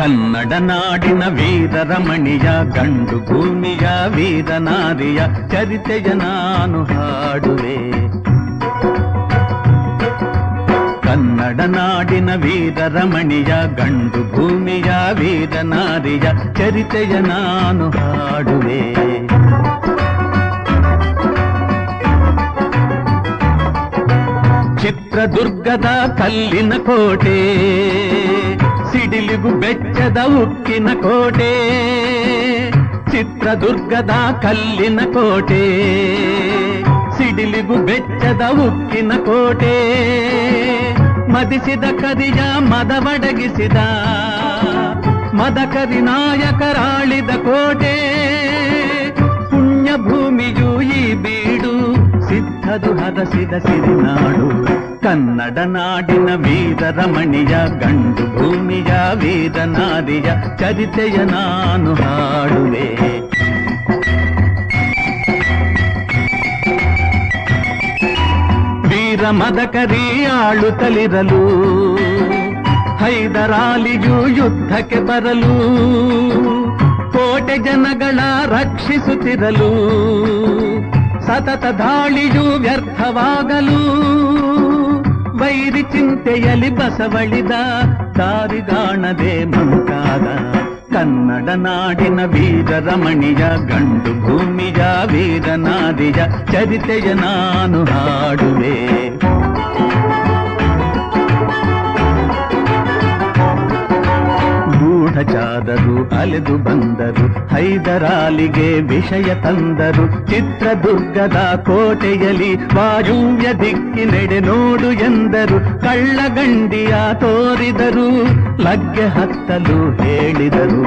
ಕನ್ನಡ ನಾಡಿನ ವೀರರಮಣಿಯ ಗಂಡು ಭೂಮಿಯ ವೀರನಾರಿಯ ಚರಿತೆಯ ನಾನು ಹಾಡುವೆ. ಕನ್ನಡ ನಾಡಿನ ವೀರರಮಣಿಯ ಗಂಡು ಭೂಮಿಯ ವೀರನಾರಿಯ ಚರಿತೆಯ ನಾನು ಹಾಡುವೆ. ಚಿತ್ರದುರ್ಗದ ಕಲ್ಲಿನ ಕೋಟೆ, ಸಿಡಿಲಿಗು ಬೆಚ್ಚದ ಉಕ್ಕಿನ ಕೋಟೆ. ಚಿತ್ರದುರ್ಗದ ಕಲ್ಲಿನ ಕೋಟೆ, ಸಿಡಿಲಿಗು ಬೆಚ್ಚದ ಉಕ್ಕಿನ ಕೋಟೆ. ಮದಿಸಿದ ಕರಿಯ ಮದವಡಗಿಸಿದ ಮದಕರಿ ನಾಯಕರಾಳಿದ ಕೋಟೆ. ಪುಣ್ಯ ಭೂಮಿಯು ಈ ಬೀಡು, ಸಿದ್ಧದು ಹರಸಿದ ಸಿರಿನಾಡು. ಕನ್ನಡ ನಾಡಿನ ವೀರರಮಣಿಯ ಗಂಡು ಭೂಮಿಯ ವೀರನಾರಿಯ ಚರಿತೆಯ ನಾನು ಹಾಡುವೆ. ವೀರ ಮದಕರಿ ಆಳುತ್ತಲಿರಲು, ಹೈದರಾಲಿಯು ಯುದ್ಧಕ್ಕೆ ಬರಲು, ಕೋಟೆ ಜನಗಳ ರಕ್ಷಿಸುತ್ತಿರಲು, ಸತತ ದಾಳಿಯು ವ್ಯರ್ಥವಾಗಲು, ವೈರಿ ಚಿಂತೆಯಲ್ಲಿ ಬಸವಳಿದ ದಾರಿಗಾಣದೆ ಮಂಕಾದ. ಕನ್ನಡ ನಾಡಿನ ವೀರರಮಣಿಯ ಗಂಡು ಭೂಮಿಯ ವೀರನಾರಿಯ ಚರಿತೆಯ ನಾನು ಹಾಡುವೆ. ಗೂಢಚಾರರು ಅಲೆದು ಬಂದರು, ಹೈದರಾಲಿಗೆ ವಿಷಯ ತಂದರು. ಚಿತ್ರದುರ್ಗದ ಕೋಟೆಯಲ್ಲಿ ವಾಯುವ್ಯ ದಿಕ್ಕಿನೆಡೆ ನೋಡು ಎಂದರು. ಕಳ್ಳಗಂಡಿಯ ತೋರಿದರು, ಲಗ್ಗೆ ಹತ್ತಲು ಹೇಳಿದರು.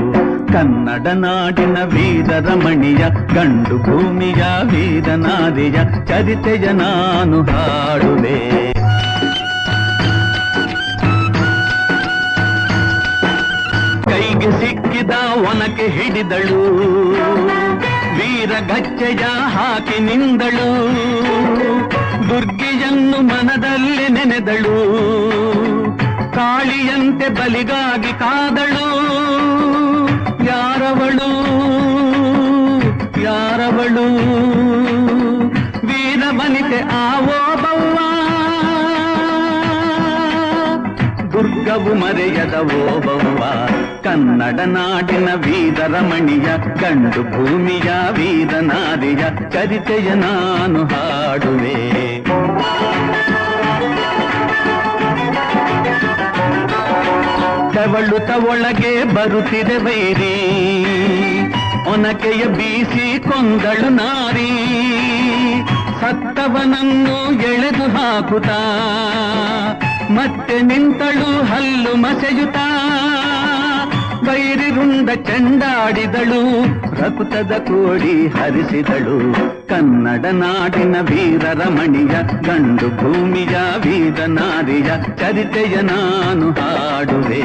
ಕನ್ನಡ ನಾಡಿನ ವೀರರಮಣಿಯ ಗಂಡು ಭೂಮಿಯ ವೀರನಾರಿಯ ಚರಿತೆಯ ನಾನು ಹಾಡುವೆ. ಕೈಗೆ ಸಿಕ್ಕಿದ ಒನಕೆ ಹಿಡಿದಳು, ವೀರಗಚ್ಚೆಯ ಹಾಕಿ ನಿಂದಳು. ದುರ್ಗೆಯನ್ನು ಮನದಲ್ಲಿ ನೆನೆದಳು, ಕಾಳಿಯಂತೆ ಬಲಿಗಾಗಿ ಕಾದಳು. ಯಾರವಳು ಯಾರವಳು ವೀರವನಿತೆ ಆವೋಬವ್ವ. ದುರ್ಗವು ಮರೆಯದ ಓಬವ್ವ. ಕನ್ನಡ ನಾಡಿನ ವೀರರಮಣಿಯ ಗಂಡು ಭೂಮಿಯ ವೀರನಾರಿಯ ಚರಿತೆಯ ನಾನು ಹಾಡುವೆ. ತೆವಳುತ್ತ ಒಳಗೆ ಬರುತ್ತಿದೆ ವೈರಿ, ಒನಕೆಯ ಬೀಸಿ ಕೊಂದಳು ನಾರಿ. ಸತ್ತವನನ್ನು ಎಳೆದು ಹಾಕುತ್ತಾ ಮತ್ತೆ ನಿಂತಳು ಹಲ್ಲು ಮಸೆಯುತ್ತಾ. ವೈರಿ ರುಂಡ ಚೆಂಡಾಡಿದಳು, ರಕುತದ ಕೋಡಿ ಹರಿಸಿದಳು. ಕನ್ನಡ ನಾಡಿನ ವೀರರಮಣಿಯ ಗಂಡು ಭೂಮಿಯ ವೀರನಾರಿಯ ಚರಿತೆಯ ನಾನು ಹಾಡುವೆ.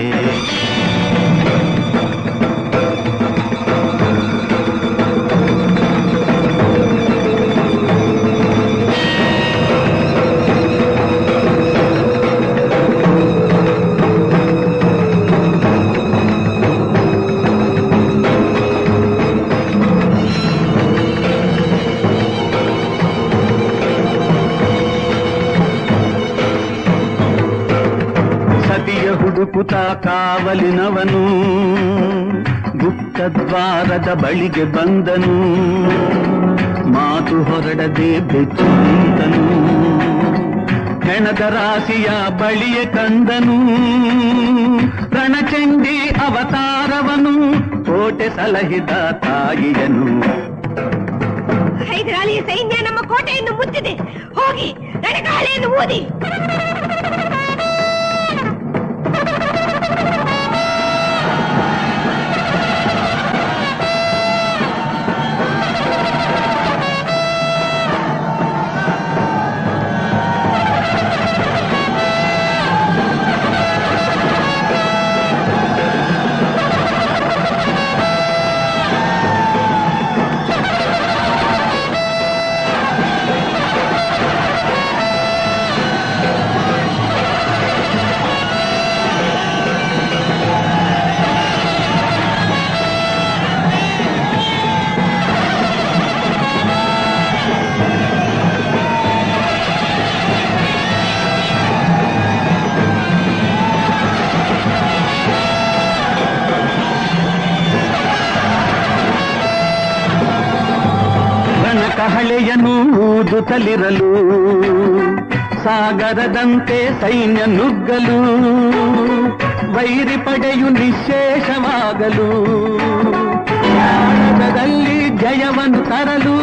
ಹುಡುಕುತ್ತಾ ಕಾವಲಿನವನು ಗುಪ್ತದ್ವಾರದ ಬಳಿಗೆ ಬಂದನು. ಮಾತು ಹೊರಡದೆ ಬೆಚ್ಚು ನಿಂತನು, ಹೆಣದ ರಾಶಿಯ ಬಳಿಯ ಕಂದನು. ರಣಚಂಡಿ ಅವತಾರವನು, ಕೋಟೆ ಸಲಹಿದ ತಾಯಿಯನು. ಹೈದರಾಲಿಯ ಸೈನ್ಯ ನಮ್ಮ ಕೋಟೆಯನ್ನು ಮುತ್ತಿದೆ, ಹೋಗಿ ರಣಗಾಳೆಯನ್ನು ಊದಿ. ಕಹಳೆಯನ್ನು ಊದುತ್ತಲಿರಲು ಸಾಗರದಂತೆ ಸೈನ್ಯ ನುಗ್ಗಲು ವೈರಿ ಪಡೆಯು ನಿಶ್ಶೇಷವಾಗಲು ಭಾರತದಲ್ಲಿ ಜಯವನ್ನು ತರಲು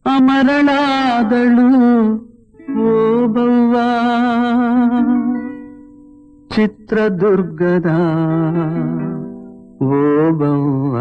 ಅಮರಳಾದಳು ಓಬವ್ವ ಚಿತ್ರದುರ್ಗದ ಓಬವ್ವ